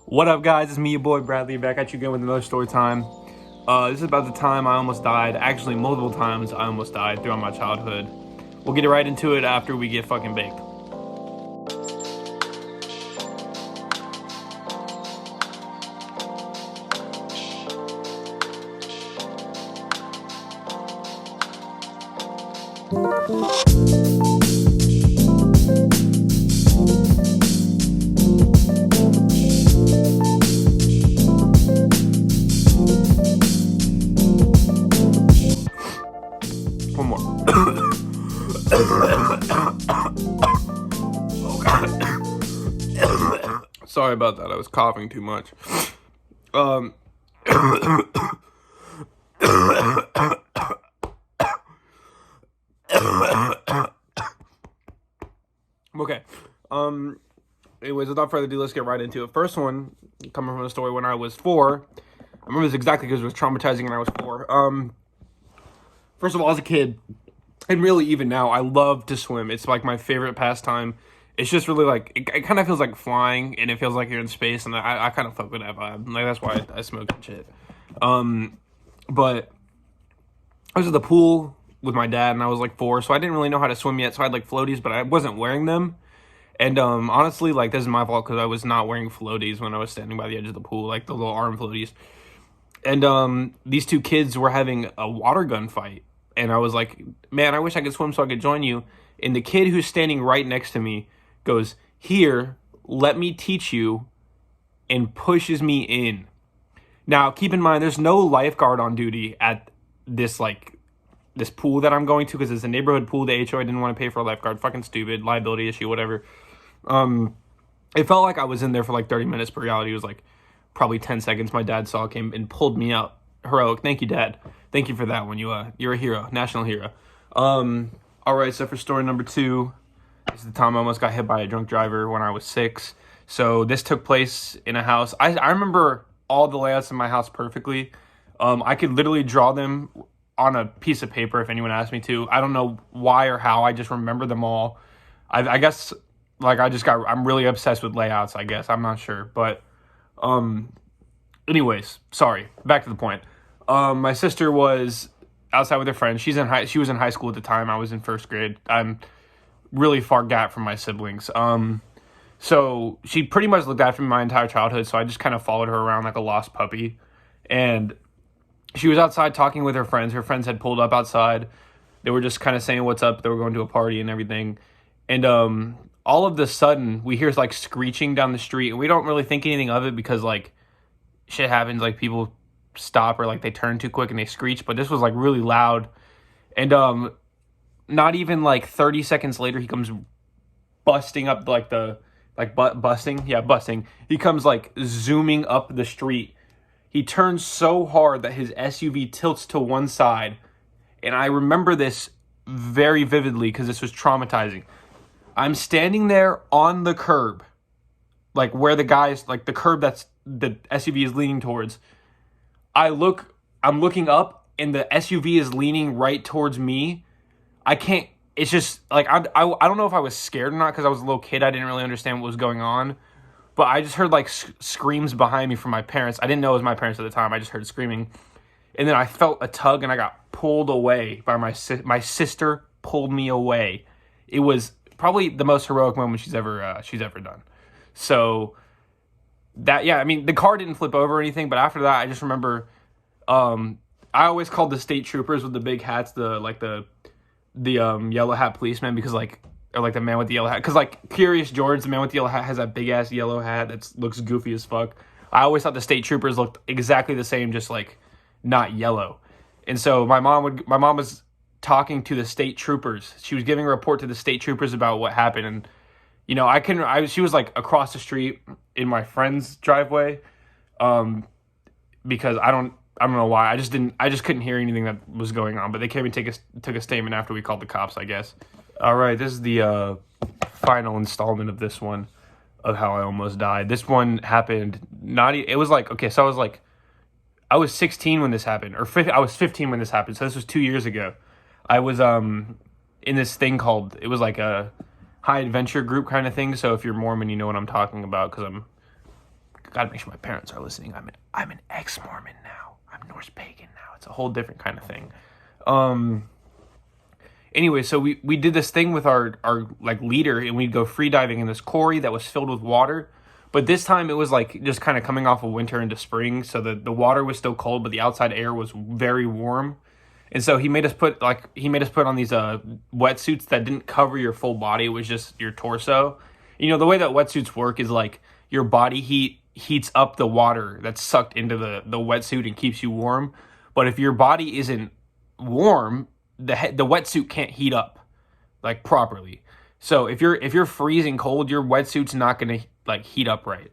What up, guys? It's me, your boy Bradley, back at you again with another story time. This is about the time I almost died. Actually, multiple times I almost died throughout my childhood. We'll get right into it after we get fucking baked. One more. Sorry about that. I was coughing too much. Okay. Anyways, without further ado, let's get right into it. First one, coming from a story when I was 4. I remember this exactly because it was traumatizing when I was 4. First of all, as a kid, and really even now, I love to swim. It's like my favorite pastime. It's just really like, it kind of feels like flying, and it feels like you're in space, and I kind of fuck with that vibe. Like, that's why I smoke and shit. But I was at the pool with my dad, and I was like 4, so I didn't really know how to swim yet, so I had like floaties, but I wasn't wearing them. And honestly, like, this is my fault because I was not wearing floaties when I was standing by the edge of the pool, like the little arm floaties. And these two kids were having a water gun fight. And I was like, man, I wish I could swim so I could join you. And the kid who's standing right next to me goes, here, let me teach you, and pushes me in. Now, keep in mind, there's no lifeguard on duty at this pool that I'm going to because it's a neighborhood pool. The HOA didn't want to pay for a lifeguard. Fucking stupid. Liability issue, whatever. It felt like I was in there for like 30 minutes, but reality it was like probably 10 seconds. My dad came and pulled me out. Heroic. Thank you, Dad. Thank you for that one. You're a hero. National hero. All right, so for story number 2, this is the time I almost got hit by a drunk driver when I was 6. So this took place in a house. I remember all the layouts in my house perfectly. I could literally draw them on a piece of paper if anyone asked me to. I don't know why or how. I just remember them all. I guess like I'm really obsessed with layouts, I guess. I'm not sure. But anyways, sorry. Back to the point. My sister was outside with her friends. She was in high school at the time. I was in first grade. I'm really far gap from my siblings. So she pretty much looked after me my entire childhood. So I just kind of followed her around like a lost puppy. And she was outside talking with her friends. Her friends had pulled up outside. They were just kind of saying what's up. They were going to a party and everything. And all of a sudden, we hear like screeching down the street. And we don't really think anything of it because like shit happens. Like people stop or like they turn too quick and they screech. But this was like really loud. And not even like 30 seconds later, he comes busting up busting. He comes like zooming up the street. He turns so hard that his SUV tilts to one side. And I remember this very vividly because this was traumatizing. I'm standing there on the curb, like where the curb that's the SUV is leaning towards. I'm looking up and the SUV is leaning right towards me. It's just like, I don't know if I was scared or not because I was a little kid. I didn't really understand what was going on. But I just heard like screams behind me from my parents. I didn't know it was my parents at the time. I just heard screaming. And then I felt a tug and I got pulled away by my sister pulled me away. It was probably the most heroic moment she's ever done. So that, yeah, I mean, the car didn't flip over or anything, but after that, I just remember, I always called the state troopers with the big hats, the yellow hat policeman, because or like the man with the yellow hat, because like Curious George, the man with the yellow hat, has that big ass yellow hat that looks goofy as fuck. I always thought the state troopers looked exactly the same, just like not yellow. And so my mom was talking to the state troopers. She was giving a report to the state troopers about what happened. And, you know, she was like across the street in my friend's driveway. Because I don't know why. I just couldn't hear anything that was going on, but they came and took a statement after we called the cops, I guess. All right. This is the, final installment of this one of how I almost died. This one happened it was like, okay, so I was 16 when this happened, I was 15 when this happened. So this was 2 years ago. I was in this thing it was like a high adventure group kind of thing. So if you're Mormon, you know what I'm talking about because I'm gotta make sure my parents are listening. I'm an ex-Mormon now. I'm Norse pagan now. It's a whole different kind of thing. Anyway, so we did this thing with our like leader, and we'd go free diving in this quarry that was filled with water. But this time it was like just kind of coming off of winter into spring, so the water was still cold, but the outside air was very warm. And so he made us put on these wetsuits that didn't cover your full body. It was just your torso. You know, the way that wetsuits work is like your body heat heats up the water that's sucked into the wetsuit and keeps you warm. But if your body isn't warm, the wetsuit can't heat up like properly. So if you're freezing cold, your wetsuit's not gonna like heat up right.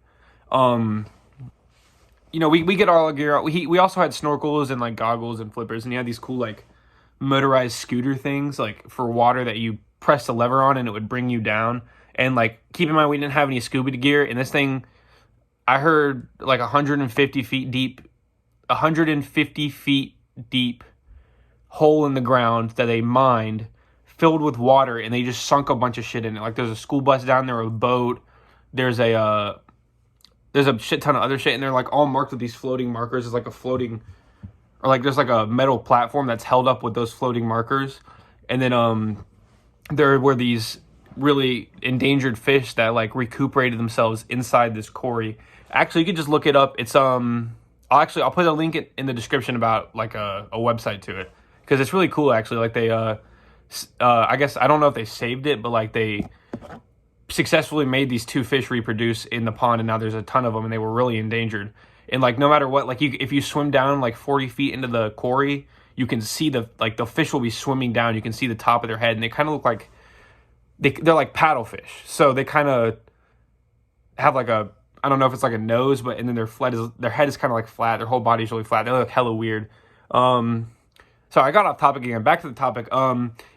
You know, we get all our gear out. We also had snorkels and like goggles and flippers, and he had these cool like motorized scooter things like for water that you press the lever on and it would bring you down. And like keep in mind we didn't have any scuba gear, and this thing I heard like 150 feet deep hole in the ground that they mined filled with water, and they just sunk a bunch of shit in it. Like there's a school bus down there, a boat, there's a shit ton of other shit, and they're like all marked with these floating markers. It's like a floating, or like there's like a metal platform that's held up with those floating markers. And then there were these really endangered fish that like recuperated themselves inside this quarry. Actually, you could just look it up. It's I'll put a link in the description about like a website to it, because it's really cool actually. Like they I guess I don't know if they saved it, but like they successfully made these two fish reproduce in the pond, and now there's a ton of them, and they were really endangered. And like no matter what, like if you swim down like 40 feet into the quarry, you can see the fish will be swimming down. You can see the top of their head, and they kind of look like they're like paddlefish. So they kind of have like a, I don't know if it's like a nose, but and then their head is kind of like flat. Their whole body's really flat. They look hella weird. So I got off topic again. Back to the topic.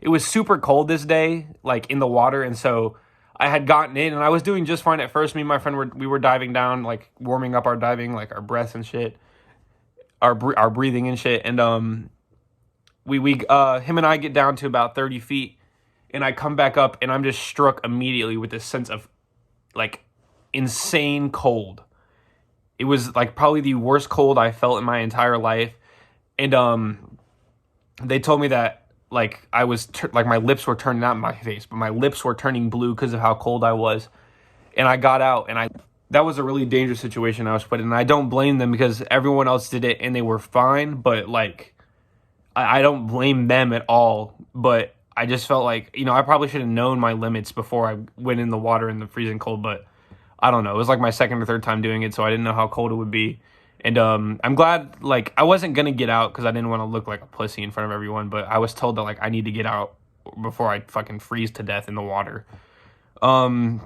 It was super cold this day, like in the water, and so I had gotten in, and I was doing just fine at first. Me and my friend we were diving down, like warming up our diving, like our breaths and shit, our breathing and shit. And him and I get down to about 30 feet, and I come back up, and I'm just struck immediately with this sense of like insane cold. It was like probably the worst cold I felt in my entire life. And they told me that like I was like my lips were turning, not my face, but my lips were turning blue because of how cold I was. And I got out, and that was a really dangerous situation I was put in. And I don't blame them, because everyone else did it and they were fine. But like I don't blame them at all. But I just felt like, you know, I probably should have known my limits before I went in the water in the freezing cold. But I don't know. It was like my second or third time doing it, so I didn't know how cold it would be. And I'm glad, like, I wasn't going to get out because I didn't want to look like a pussy in front of everyone, but I was told that, like, I need to get out before I fucking freeze to death in the water. All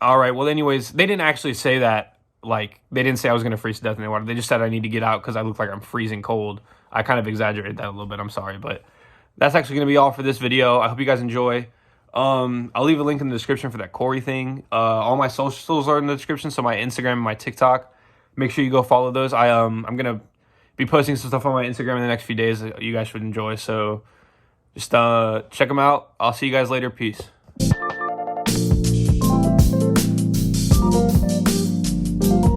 right, well, anyways, they didn't actually say that, like, they didn't say I was going to freeze to death in the water. They just said I need to get out because I look like I'm freezing cold. I kind of exaggerated that a little bit. I'm sorry, but that's actually going to be all for this video. I hope you guys enjoy. I'll leave a link in the description for that Quarry thing. All my socials are in the description, so my Instagram and my TikTok. Make sure you go follow those. I'm gonna be posting some stuff on my Instagram in the next few days that you guys should enjoy. So just check them out. I'll see you guys later. Peace.